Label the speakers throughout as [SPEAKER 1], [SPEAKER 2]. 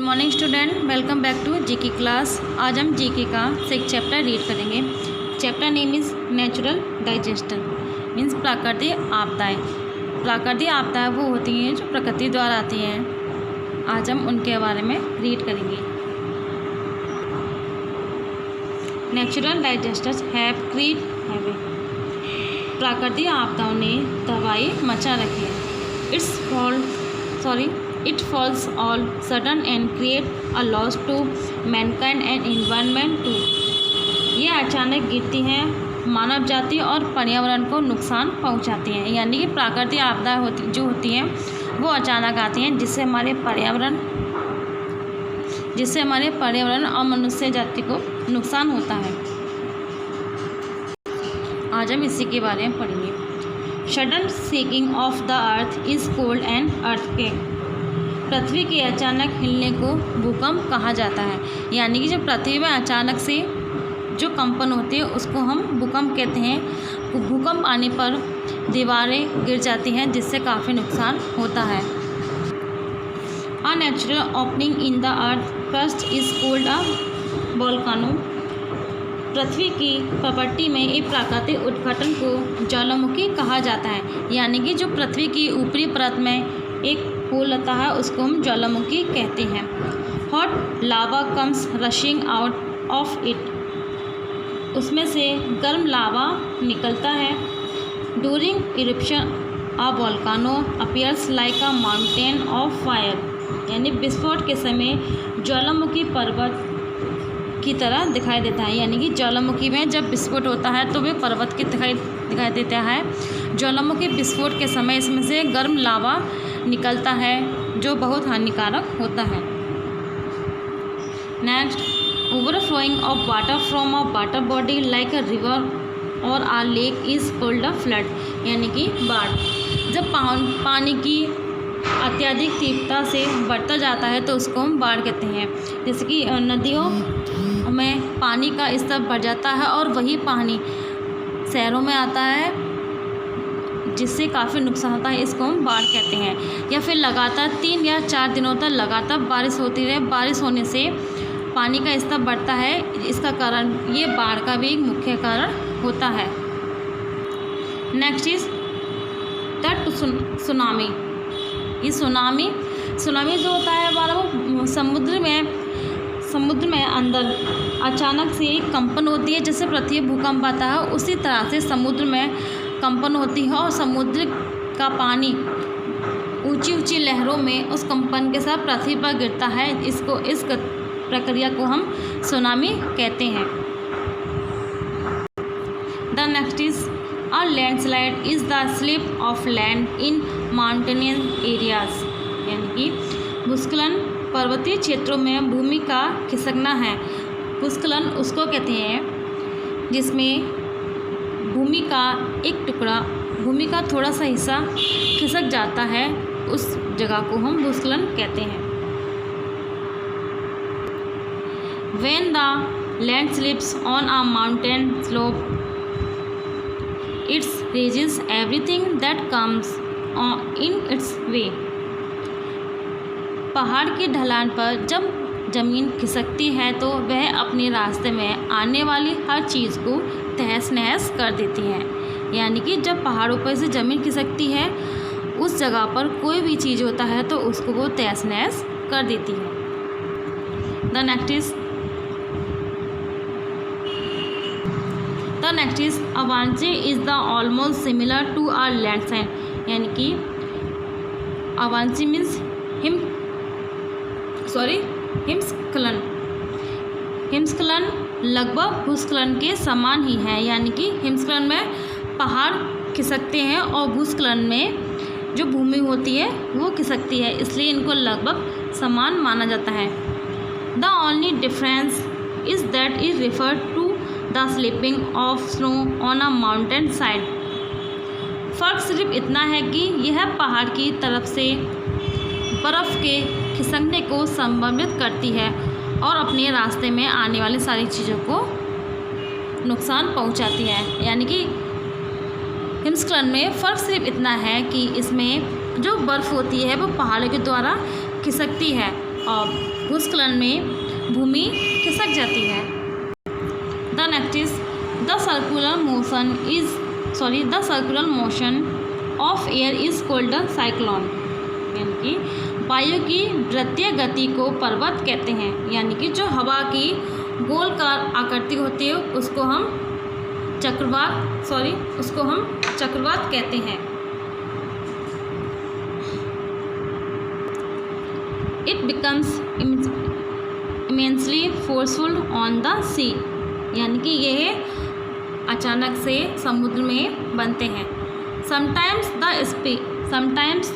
[SPEAKER 1] Morning student, welcome back to GK class. आज हम GK का 6 चैप्टर रीड करेंगे। Chapter name is natural disaster, means प्राकृतिक आपदाएँ। प्राकृतिक आपदाएँ वो होती हैं जो प्रकृति द्वारा आती हैं। आज हम उनके बारे में रीड करेंगे। नेचुरल डाइजेस्टर्स हैव क्रिएट हैवे। प्राकृतिक आपदाओं ने तबाही मचा रखी है। It falls all sudden and create a loss to mankind and environment too. ये अचानक गिरती हैं, मानव जाति और पर्यावरण को नुकसान पहुंचाती हैं। यानी कि प्राकृतिक आपदा होती हैं वो अचानक आती हैं, जिससे हमारे पर्यावरण और मनुष्य जाति को नुकसान होता है। आज हम इसी के बारे में पढ़ेंगे। Sudden shaking of the earth is called and earthquake. पृथ्वी के अचानक हिलने को भूकंप कहा जाता है। यानी कि जब पृथ्वी में अचानक से जो कंपन होती है उसको हम भूकंप कहते हैं। भूकंप आने पर दीवारें गिर जाती हैं, जिससे काफ़ी नुकसान होता है। A natural opening in the earth crust is called a volcano. पृथ्वी की प्रपट्टी में एक प्राकृतिक उद्घाटन को ज्वालामुखी कहा जाता है। यानी कि जो पृथ्वी की ऊपरी परत में एक होल होता है उसको हम ज्वालामुखी कहते हैं। Hot lava comes rushing out of it. उसमें से गर्म लावा निकलता है। During eruption a volcano appears like a mountain of fire. यानी विस्फोट के समय ज्वालामुखी पर्वत की तरह दिखाई देता है। यानी कि ज्वालामुखी में जब विस्फोट होता है तो वे पर्वत की दिखाई देता है। ज्वालामुखी विस्फोट के समय इसमें से गर्म लावा निकलता है जो बहुत हानिकारक होता है। Next, overflowing of water from a water body like a river और a lake is called a flood. यानी कि बाढ़। जब पानी की अत्यधिक तीव्रता से बढ़ता जाता है तो उसको हम बाढ़ कहते हैं। जैसे कि नदियों में पानी का स्तर बढ़ जाता है और वही पानी शहरों में आता है, जिससे काफ़ी नुकसान होता है, इसको हम बाढ़ कहते हैं। या फिर लगातार 3 या 4 दिनों तक लगातार बारिश होती रहे, बारिश होने से पानी का स्तर बढ़ता है, इसका कारण ये बाढ़ का भी एक मुख्य कारण होता है। Next is the tsunami. ये सुनामी जो होता है हमारा वो समुद्र में अंदर अचानक से एक कंपन होती है। जैसे पृथ्वी भूकंप आता है उसी तरह से समुद्र में कंपन होती है और समुद्र का पानी ऊंची लहरों में उस कंपन के साथ पृथ्वी पर गिरता है। इस प्रक्रिया को हम सुनामी कहते हैं। The next is a landslide is the slip of land in mountainous areas. यानी कि भूस्खलन पर्वतीय क्षेत्रों में भूमि का खिसकना है। भूस्खलन उसको कहते हैं जिसमें भूमि का थोड़ा सा हिस्सा खिसक जाता है, उस जगह को हम भूस्खलन कहते हैं। When the land slips on a mountain slope, it raises everything that comes in its way. पहाड़ की ढलान पर जब ज़मीन खिसकती है तो वह अपने रास्ते में आने वाली हर चीज़ को तहस नहस कर देती है। यानी कि जब पहाड़ों पर से ज़मीन खिसकती है उस जगह पर कोई भी चीज़ होता है तो उसको वो तहस नहस कर देती है। The next is avalanche is the almost similar to our landslide. यानी कि अवांचे मीन्स हिमस्खलन लगभग भूस्खलन के समान ही है। यानी कि हिमस्खलन में पहाड़ खिसकते हैं और भूस्खलन में जो भूमि होती है वो खिसकती है, इसलिए इनको लगभग समान माना जाता है। The only difference is that is refer to the slipping of snow on a mountain side. फ़र्क सिर्फ इतना है कि यह पहाड़ की तरफ से बर्फ़ के खिसकने को संभावित करती है और अपने रास्ते में आने वाली सारी चीज़ों को नुकसान पहुंचाती है। यानी कि हिमस्खलन में फ़र्क सिर्फ इतना है कि इसमें जो बर्फ़ होती है वो पहाड़ों के द्वारा खिसकती है और भूस्खलन में भूमि खिसक जाती है। The next is the circular motion of air is called a cyclone. यानी कि वायु की वृत्तीय गति को पर्वत कहते हैं। यानी कि जो हवा की गोलकार आकृति होती है उसको हम चक्रवात कहते हैं। It becomes immensely forceful on the sea. यानी कि यह अचानक से समुद्र में बनते हैं। Sometimes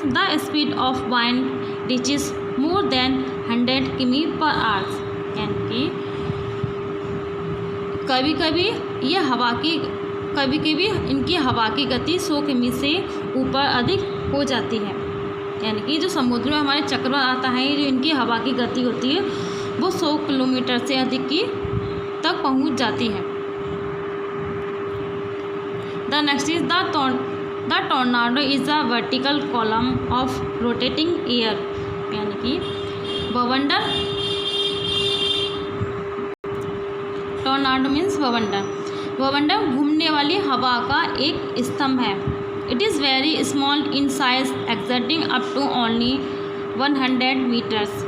[SPEAKER 1] the speed of wind reaches more than 100 km/h। यानी कि कभी कभी इनकी हवा की गति 100 किमी से ऊपर अधिक हो जाती है। यानी कि जो समुद्र में हमारे चक्रवात आता है, जो इनकी हवा की गति होती है वो 100 किलोमीटर से अधिक की तक पहुंच जाती है। The next is the tornado is a vertical column of rotating air. यानी कि बवंडर, टॉर्नाडो मीन्स बवंडर घूमने वाली हवा का एक स्तंभ है। It is very small in size exerting up to only 100 meters.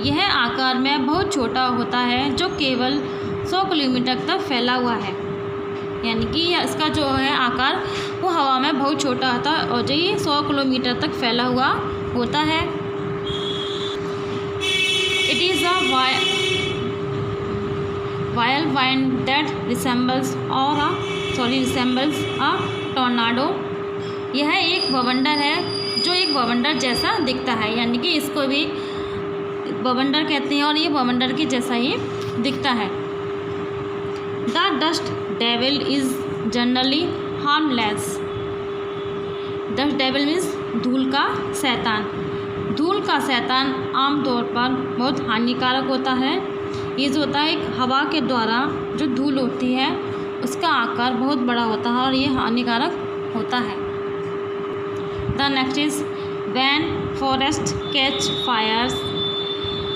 [SPEAKER 1] यह आकार में बहुत छोटा होता है जो केवल 100 किलोमीटर तक फैला हुआ है। यानी कि इसका जो है आकार वो हवा में बहुत छोटा होता है और जो ये 100 किलोमीटर तक फैला हुआ होता है। It is a wild wind that resembles a tornado. यह एक बवंडर है जो एक बवंडर जैसा दिखता है। यानी कि इसको भी बवंडर कहते हैं और ये बवंडर के जैसा ही दिखता है। The dust devil is generally harmless. Dust devil means धूल का शैतान। धूल का शैतान आमतौर पर बहुत हानिकारक होता है। ये जो होता है एक हवा के द्वारा जो धूल होती है उसका आकार बहुत बड़ा होता है और ये हानिकारक होता है। The next is when forest catch fires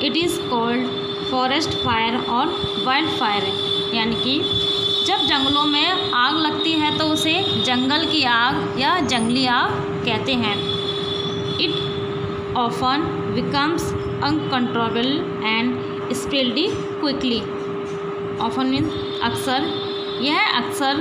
[SPEAKER 1] it is called forest fire और वाइल्ड फायर। यानी कि जब जंगलों में आग लगती है तो उसे जंगल की आग या जंगली आग कहते हैं। It often becomes uncontrollable and spread quickly. Often means अक्सर, यह अक्सर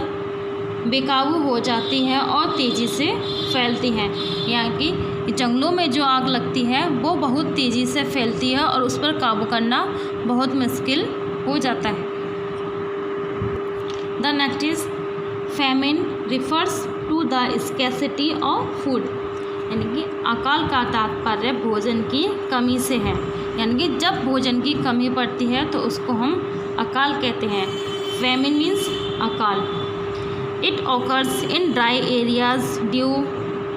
[SPEAKER 1] बेकाबू हो जाती है और तेज़ी से फैलती है। यानी कि जंगलों में जो आग लगती है वो बहुत तेज़ी से फैलती है और उस पर काबू करना बहुत मुश्किल हो जाता है। The next is famine refers to the scarcity of food. यानी कि अकाल का तात्पर्य भोजन की कमी से है। यानी कि जब भोजन की कमी पड़ती है तो उसको हम अकाल कहते हैं। फैमिन मीन्स अकाल। It occurs in dry areas due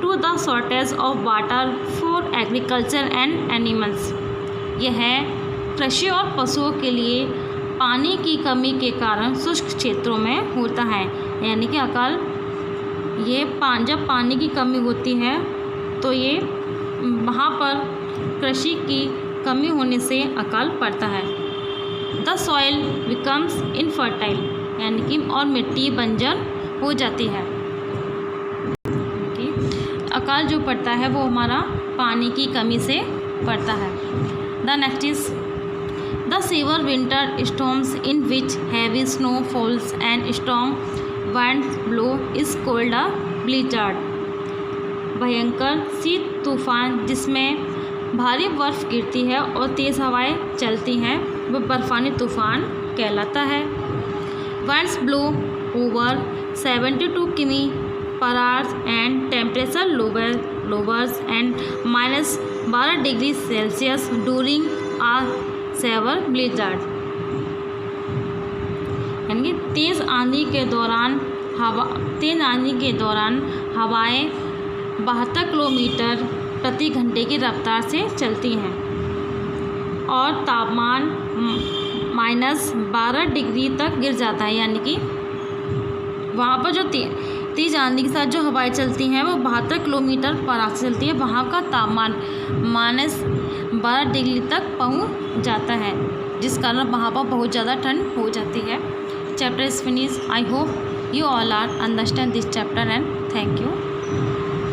[SPEAKER 1] to the shortage of water for agriculture and animals. यह कृषि और पशुओं के लिए पानी की कमी के कारण शुष्क क्षेत्रों में होता है। यानी कि अकाल ये जब पानी की कमी होती है तो ये वहाँ पर कृषि की कमी होने से अकाल पड़ता है। The soil becomes infertile. यानी कि और मिट्टी बंजर हो जाती है। अकाल जो पड़ता है वो हमारा पानी की कमी से पड़ता है। The next is the severe winter storms in which heavy snow falls and strong winds blow is called a blizzard। भयंकर शीत तूफान जिसमें भारी बर्फ़ गिरती है और तेज़ हवाएं चलती हैं वह बर्फ़ानी तूफान कहलाता है। winds blow over 72 km/h and temperature lowers and -12 degree Celsius during a severe blizzard। यानी तेज़ आंधी के दौरान हवाएं 72 किलोमीटर प्रति घंटे की रफ्तार से चलती हैं और तापमान -12 डिग्री तक गिर जाता है। यानी कि वहाँ पर जो तेज़ आंधी के साथ जो हवाएं चलती हैं वो 72 किलोमीटर पर आवर से चलती है। वहाँ का तापमान 12 डिग्री तक पहुंच जाता है, जिस कारण वहाँ पर बहुत ज़्यादा ठंड हो जाती है। Chapter is finish. I hope you all are understand this chapter and thank you.